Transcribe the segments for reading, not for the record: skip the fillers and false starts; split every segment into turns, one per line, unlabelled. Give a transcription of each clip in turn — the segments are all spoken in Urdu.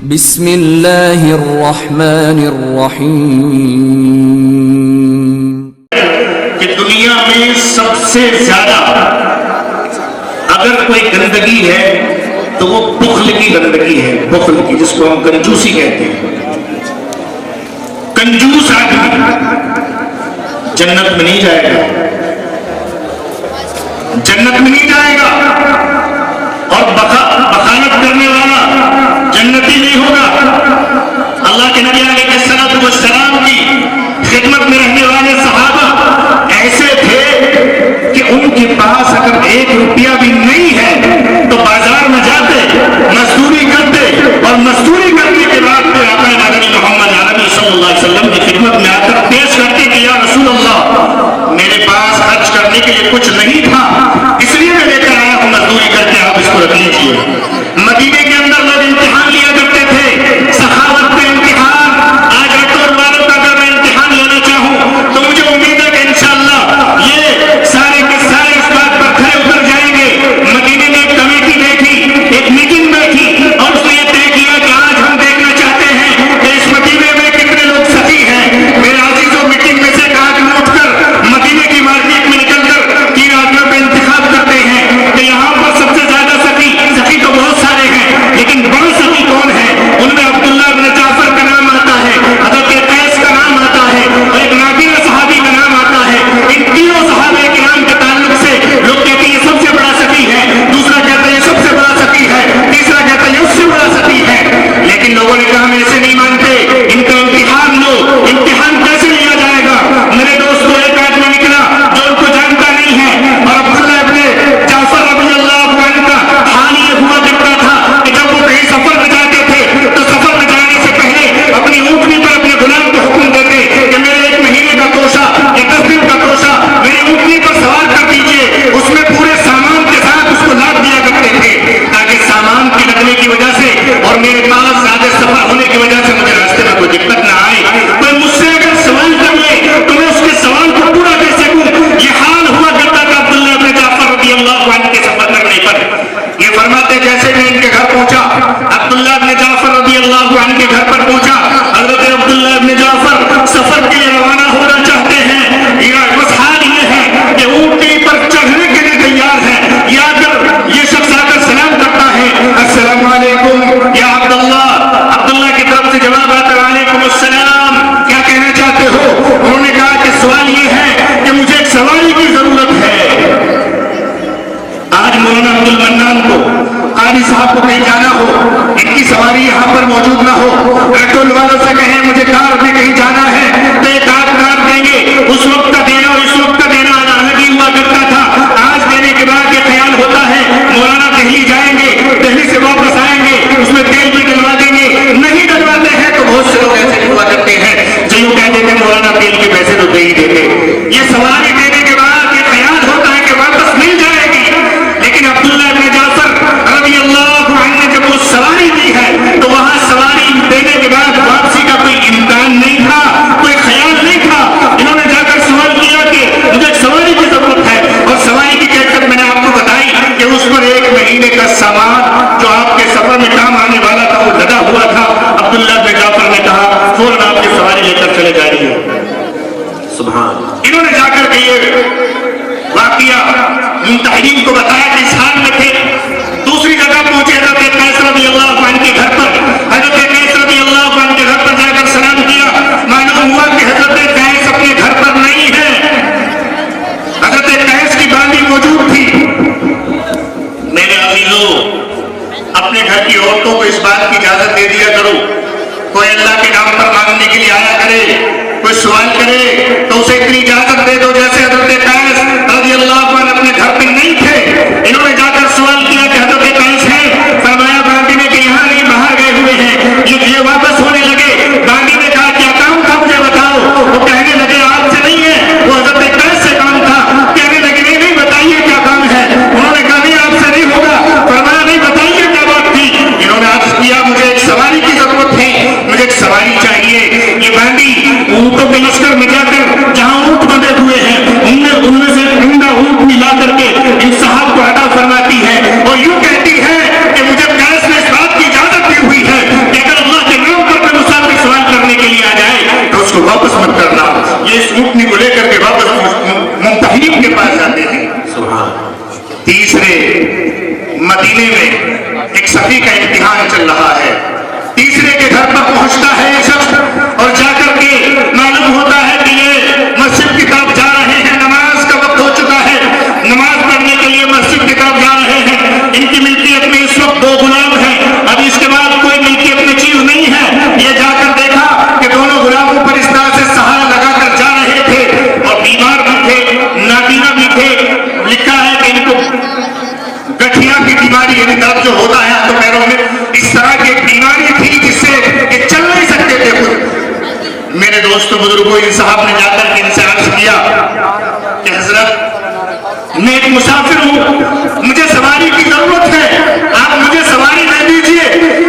بسم اللہ الرحمن الرحیم۔
کہ دنیا میں سب سے زیادہ اگر کوئی گندگی ہے تو وہ بخل کی گندگی ہے، بخل کی، جس کو ہم کنجوسی کہتے ہیں۔ کنجوس آدمی جنت میں نہیں جائے گا، جنت میں نہیں جائے گا، اور بخالت کرنے والا جنتی نہیں ہوگا۔ اللہ کے نبی علیہ السلام کی خدمت میں رہنے والے صحابہ ایسے تھے کہ ان کے پاس اگر 1 روپیہ بھی نہیں ہے تو بازار میں جاتے، مزدوری کرتے، اور مزدوری کرنے کے بعد پھر آقا نبی محمد عربی صلی اللہ علیہ وسلم کی خدمت میں آ کر پیش کرتے کہ یا رسول اللہ، میرے پاس خرچ کرنے کے لیے کچھ نہیں تھا، اس لیے میں لے کر آیا ہوں، مزدوری کر کے آپ اس کو رکھ لیجیے۔ مدینے کے اندر لوگ امتحان لیا کرتے تھے، سخاوت کا امتحان۔ آج رٹور والوں کا اگر میں امتحان لینا چاہوں تو مجھے امید ہے کہ انشاءاللہ یہ سارے کے سارے اس بات پر کھڑے اتر جائیں گے۔ مدینے میں ایک کمیٹی بیٹھی، ایک میٹنگ بیٹھی، اور اس نے یہ طے کیا کہ آج ہم دیکھنا چاہتے ہیں کہ اس مدینے میں کتنے لوگ سخی ہیں۔ میرے عزیزوں، میٹنگ میں سے ایک آدمی اٹھ کر مدینے کی مارکیٹ میں نکل کر 3 آدمیوں کا انتخاب کرتے ہیں کہ یہاں پر سب سے زیادہ سخی تو بہت سارے ہیں، لیکن بڑا سخی کون ہے؟ ان میں عبداللہ بن جعفر کا نام آتا ہے، حضرت قیس کا نام آتا ہے، اور ایک نابینا صحابی کا نام آتا ہے۔ ان تینوں صحابہ کرام کے تعلق سے لوگ کہتے ہیں یہ سب سے بڑا سخی ہے، دوسرا کہتا ہے یہ سب سے بڑا سخی ہے، تیسرا کہتا ہے یہ اس سے بڑا سخی ہے۔ لیکن لوگوں نے کہا ہم ایسے نہیں مانتے، ان کا امتحان لو۔ امتحان کیسے لیا جائے گا؟ میرے دوستوں، ایک آدمی نکلا جو ان کو جانتا نہیں ہے، اور عبداللہ ابن جعفر رضی اللہ عنہ کا حال یہ ہوا کرتا تھا کہ جب وہ کہیں سفر میں جاتے تھے تو سفر میں جانے سے پہلے اپنی اونٹنی پر اپنے غلام کو حکم دیتے کہ میرے 1 مہینے کا توشہ یا 10 دن کا توشہ میری اونٹنی پر سوار کر دیجیے۔ اس میں پورے سامان کے ساتھ اس کو لاد دیا کرتے تھے تاکہ سامان کے لگنے کی وجہ سے اور میرے پاس زیادہ سفر ہونے کی وجہ سے مجھے راستے میں کوئی دقت نہ آئے۔ کوئی مجھ سے اگر سوال کر لے تو میں اس کے سوال کو پورا کر سکوں۔ یہ حال ہوا کرتا تھا عبداللہ بن جعفر رضی اللہ عنہ کے سفر کرنے پر۔ یہ فرماتے جیسے میں ان کے گھر پہنچا، عبداللہ بن جعفر رضی اللہ عنہ کے گھر پر پہنچا، حضرت عبداللہ بن جعفر سفر کے لیے روانہ ہونا چاہتے ہیں۔ بس حال یہ ہے کہ اونٹنی پر چڑھنے کے لیے تیار ہے، یہ شخص آ کر سلام کرتا ہے، السلام علیکم یا عبداللہ۔ عبداللہ کی طرف سے جواب آتا ہے وعلیکم السلام، کیا کہنا چاہتے ہو؟ انہوں نے کہا کہ سوال یہ ہے کہ مجھے ایک سواری کی ضرورت ہے۔ آج مولانا عبد المنان کو، قاری صاحب کو کہیں جانا ہو، ان کی سواری یہاں پر موجود نہ ہو، رٹول والوں سے کہیں مجھے کار میں کہیں جانا ہے تو ایک آدھ کار دیں گے۔ اس وقت کا دینا اور اس وقت کا دینا الگ ہی ہوا کرتا تھا۔ آج دینے کے بعد یہ خیال ہوتا ہے مولانا دہلی جائیں گے، دہلی سے واپس آئیں گے، اس میں تیل بھی ڈلوا دیں گے۔ نہیں ڈلواتے ہیں تو بہت سے لوگ ایسے ہوا کرتے ہیں جو یوں کہتے ہیں مولانا تیل کے پیسے تو دے ہی دیتے۔ یہ سواری دینے کے بعد یہ خیال ہوتا ہے کہ واپس مل جائے گی، لیکن عبداللہ بن جعفر رضی اللہ عنہ نے جب وہ سواری دی ہے تو وہاں سواری دینے کے بعد واپسی کا کوئی امکان نہیں تھا، کوئی خیال نہیں تھا۔ انہوں نے جا کر سوال کیا کہ مجھے ایک سواری کی ضرورت ہے، اور سواری کی کیفیت میں نے آپ کو بتائی کہ اس پر 1 مہینے کا سامان جو آپ کے سفر میں کام آنے والا تھا وہ لدا ہوا تھا۔ عبداللہ بن جعفر نے کہا فوراً آپ کی سواری لے کر چلے جائیے۔ سبحان۔ انہوں نے جا کر کے یہ واقعہ ممتحنین کو بتایا کہ اس حال میں تھے۔ دوسری جگہ پہنچے حضرت قیس رضی اللہ عنہ کے گھر پر، حضرت قیس رضی اللہ عنہ کے گھر پر جا کر سلام کیا۔ معلوم ہوا کہ حضرت قیس اپنے گھر پر نہیں ہے، حضرت قیس کی باندی موجود تھی۔ میرے عزیزوں، اپنے گھر کی عورتوں کو اس بات کی اجازت دے دیا کرو، کوئی اللہ کے نام پر مانگنے کے لیے آیا کرے، کوئی سوال کرے تو اسے اتنی اجازت دے دو جیسے حضرت قیس رضی اللہ عنہ اپنے گھر پہ نہیں تھے۔ انہوں نے جا کر سوال کیا کہ حضرت قیس ہیں؟ فرمایا باندی نے کہ یہاں نہیں، باہر گئے ہوئے ہیں۔ یہ واپس ہونے لگے، باندی نے کہا کیا کام تھا مجھے بتاؤ؟ وہ کہنے لگے آپ سے نہیں ہے، وہ حضرت قیس سے کام تھا۔ کہنے لگے نہیں بتائیے کیا کام ہے؟ انہوں نے کہا نہیں آپ سے نہیں ہوگا۔ فرمایا نہیں بتائیے کیا بات تھی؟ انہوں نے عرض کیا مجھے ایک سواری کی ضرورت ہے، مجھے ایک سواری چاہیے۔ یہ باندی اونٹوں کے لشکر میں جا کر جہاں اونٹ بندے ہوئے ہیں ان میں سے تیسرے مدینے میں ایک صفی کا امتحان چل رہا ہے. تیسرے کے گھر پر پہنچتا ہے یہ شخص اور جا کر کے معلوم ہوتا ہے کہ یہ مسجد کی طرف جا رہے ہیں, نماز کا وقت ہو چکا ہے, نماز پڑھنے کے لیے مسجد کی طرف جا رہے ہیں. ان کی ملکیت میں اس وقت 2 غلام ہیں. اب اس کے بعد کوئی ملکیت میں چیز نہیں ہے. یہ جا کر دیکھا کہ دونوں غلاموں پر اس طرح سے سہارا لگا کر جا رہے تھے اور بیمار بھی تھے, نابینا بھی تھے. لکھا ہے کہ ان کو گٹھیا کی بیماری یعنی درد جو ہوتا ہے تو پیروں میں, اس طرح کی ایک بیماری تھی جس سے یہ چل نہیں سکتے تھے خود. میرے دوستوں بزرگوں, ان صاحب نے جا کر کے ان سے عرض کیا کہ حضرت میں ایک مسافر ہوں, مجھے سواری کی ضرورت ہے, آپ مجھے سواری دے دیجئے.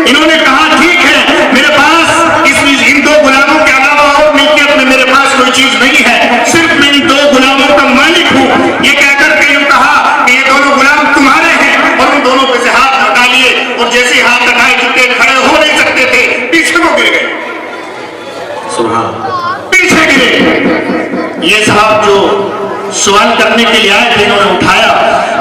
انہوں نے کہا ٹھیک ہے, میرے پاس ان 2 غلاموں کے علاوہ اور ملکیت میں میرے پاس کوئی چیز نہیں ہے, صرف میں ان 2 غلاموں کا مالک ہوں. یہ کہہ کر کے یوں کہا کہ یہ دونوں غلام تمہارے ہیں, اور ان دونوں پہ سے ہاتھ ہٹا لیے, اور جیسے ہاتھ ہٹائے چکے کھڑے ہو نہیں سکتے تھے, پیچھے کو گر گئے. پیچھے گرے. یہ صاحب جو سوال کرنے کے لیے آئے تھے انہوں نے اٹھایا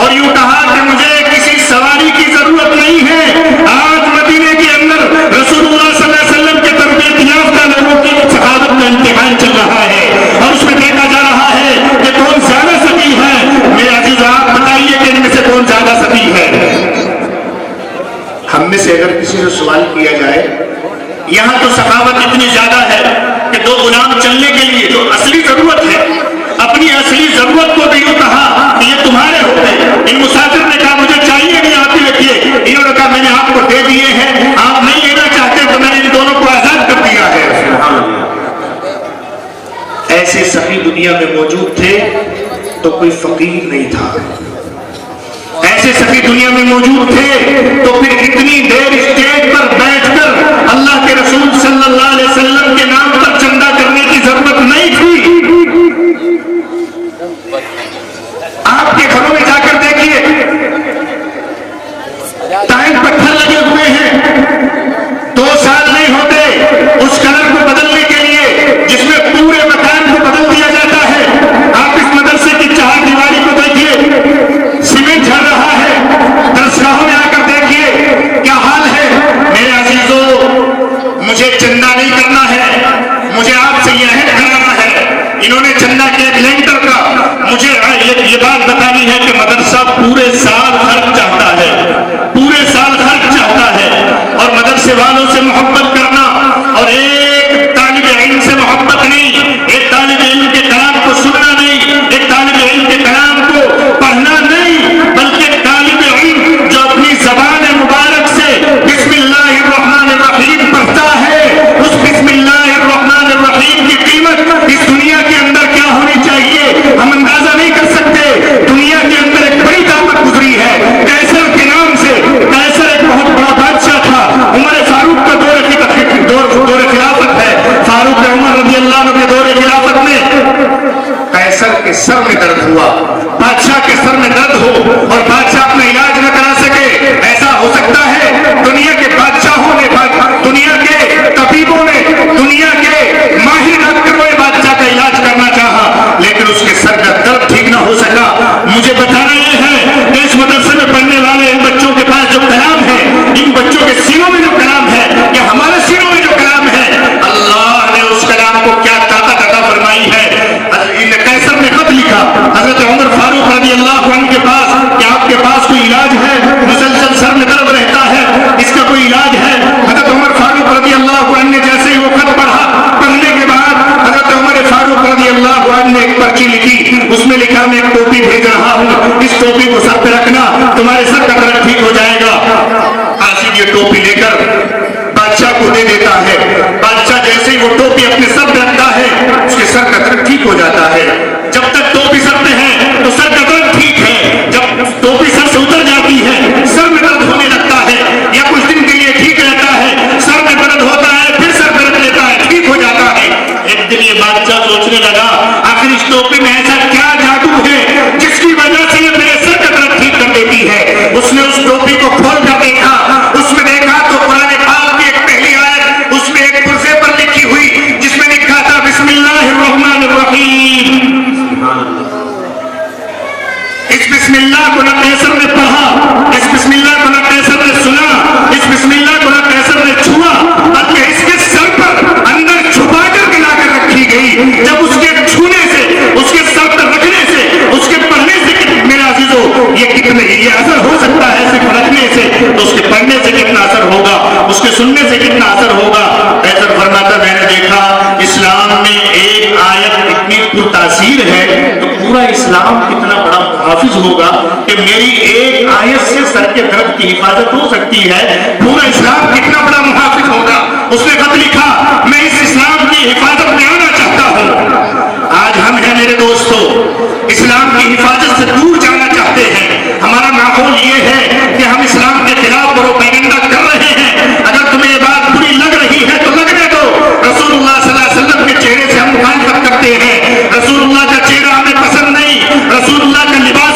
اور یوں کہا کہ مجھے کسی سواری کی ضرورت نہیں ہے. آج مدینے کے اندر رسول اللہ صلی اللہ علیہ وسلم کے تربیت یافتہ لوگوں کی سخاوت کا امتحان چل رہا ہے اور اس میں دیکھا جا رہا ہے کہ کون زیادہ سبھی ہے. میرے عزیز آپ بتائیے کہ ان میں سے کون زیادہ سبھی ہے. ہم میں سے اگر کسی سے سوال کیا جائے, یہاں تو سخاوت اتنی زیادہ ہے کہ 2 غلام چلنے کے لیے جو اصلی ضرورت ہے, اپنی اصلی ضرورت کو بھی یوں کہا کہ یہ تمہارے ہو گئے. ان مسافر نے کہا مجھے چاہیے نہیں, آپ ہی رکھیے. انہوں نے کہا میں نے آپ کو دے دیے ہیں, آپ نہیں لینا چاہتے تو میں نے ان دونوں کو آزاد کر دیا ہے. ایسے سخی دنیا میں موجود تھے تو کوئی فقیر نہیں تھا. ایسے سخی دنیا میں موجود تھے تو پھر اتنی دیر اسٹیج پر بیٹھ کر اللہ کے رسول صلی اللہ علیہ وسلم کے نام پر چندہ کرنے کی ضرورت نہیں تھی. آپ کے گھروں میں جا کر دیکھیے, ٹائم پتھر لگے ہوئے ہیں, 2 سال نہیں ہوتے اس کلر کو بدلنے کے لیے جس میں پورے مکان کو بدل دیا جاتا ہے. آپ اس مدرسے کی 4 دیواری کو دیکھیے, سیمنٹ جھڑ رہا ہے. درسگاہوں میں آ کر دیکھیے کیا حال ہے. میرے عزیزوں, مجھے چندہ نہیں کرنا ہے, مجھے آپ سے یہ عہد کرانا ہے. انہوں نے چندہ کیا ایک لینٹر کا. مجھے یہ بات بتانی ہے کہ مدرسہ پورے سال خرچ چاہتا ہے, پورے سال خرچ چاہتا ہے, اور مدرسے والوں سے محبت کرنا, اور ایک طالب علم سے محبت نہیں, ایک طالب علم کے کلام کو سننا نہیں, ایک طالب علم کے کلام کو پڑھنا نہیں, بلکہ طالب علم جو اپنی زبان مبارک سے بسم اللہ الرحمن الرحیم پڑھتا ہے, اس بسم اللہ الرحمن الرحیم کی قیمت اس دنیا کے اندر کیا ہونی چاہیے ہم اندازہ نہیں کر سکتے. دنیا کے اندر ایک بڑی طاقت گزری ہے قیصر کے نام سے. قیصر ایک بہت بڑا بادشاہ تھا. عمر فاروق کا دور خلافت ہے. فاروق عمر رضی اللہ عنہ کے دور خلافت میں قیصر کے سر میں درد ہوا. بادشاہ کے سر میں درد ہو اور بادشاہ اپنا علاج نہ کرا سکے, ایسا ہو سکتا ہے؟ دنیا کے بادشاہوں نے, دنیا کے طبیبوں نے, دنیا کے ماہر ڈاکٹروں نے بادشاہ کا علاج کرنا چاہا لیکن اس کے سر کا درد ٹھیک نہ ہو سکا. مجھے بتانا یہ ہے کہ اس مدرسے میں پڑھنے والے ان بچوں کے پاس جو کلام ہے, ان بچوں کے سینوں میں جو کلام ہے, یا ہمارے سینوں میں جو کلام ہے, اللہ نے اس کلام کو کیا طاقت عطا فرمائی ہے. قیصر نے خط لکھا حضرت عمر فاروق رضی اللہ عنہ کے پاس کہ آپ کے پاس کوئی علاج ہے, مسلسل سر میں درد رہتا ہے, اس کا کوئی علاج ہے. حضرت عمر فاروق رضی اللہ عنہ نے جیسے ہی وہ خط پڑھا, پڑھنے کے بعد حضرت عمر فاروق رضی اللہ عنہ نے ایک پرچی لکھی, اس میں لکھا میں ایک ٹوپی بھیج رہا ہوں, اس ٹوپی کو سر پہ رکھنا, تمہارے سر کا درد ٹھیک ہو جائے گا. آصف یہ ٹوپی لے کر بادشاہ کو دے دیتا ہے. بادشاہ جیسے ہی وہ ٹوپی اپنے سر پہ رکھتا ہے اس کے سر کا درد ٹھیک ہو جاتا ہے. جب تک ٹوپی سر پہ ہے تو سر کا درد ٹھیک ہے, جب ٹوپی سر سے اتر جاتی ہے سر میں درد ہونے لگتا ہے, یا کچھ دن کے لیے ٹھیک رہتا ہے, سر میں درد ہوتا ہے, پھر سر درد لیتا ہے, ٹھیک ہو جاتا ہے. ایک دن یہ بادشاہ سوچنے لگا آخر اس ٹوپی میں ایسا کیا جادو ہے جس کی وجہ سے یہ میرے سر کا درد ٹھیک کر دیتی ہے. اس نے اسلام کتنا بڑا محافظ ہوگا کہ میری ایک آیت سے سر کے درد کی حفاظت ہو سکتی ہے، پورا اسلام کتنا بڑا محافظ ہوگا۔ اس نے خط لکھا میں اس اسلام کی حفاظت میں آنا چاہتا ہوں۔ آج ہم ہیں میرے دوستو اسلام کی حفاظت سے دور جانا چاہتے ہیں۔ ہمارا ماحول یہ ہے کہ ہم اسلام کے خلاف پروپیگنڈا کر رہے ہیں۔ اگر تمہیں یہ بات بری لگ رہی ہے تو لگنے دو۔ رسول اللہ صلی اللہ علیہ وسلم کے چہرے سے ہم مخالفت کرتے ہیں، رسول اللہ کا چہرہ ہمیں پسند نہیں، رسول اللہ کا لباس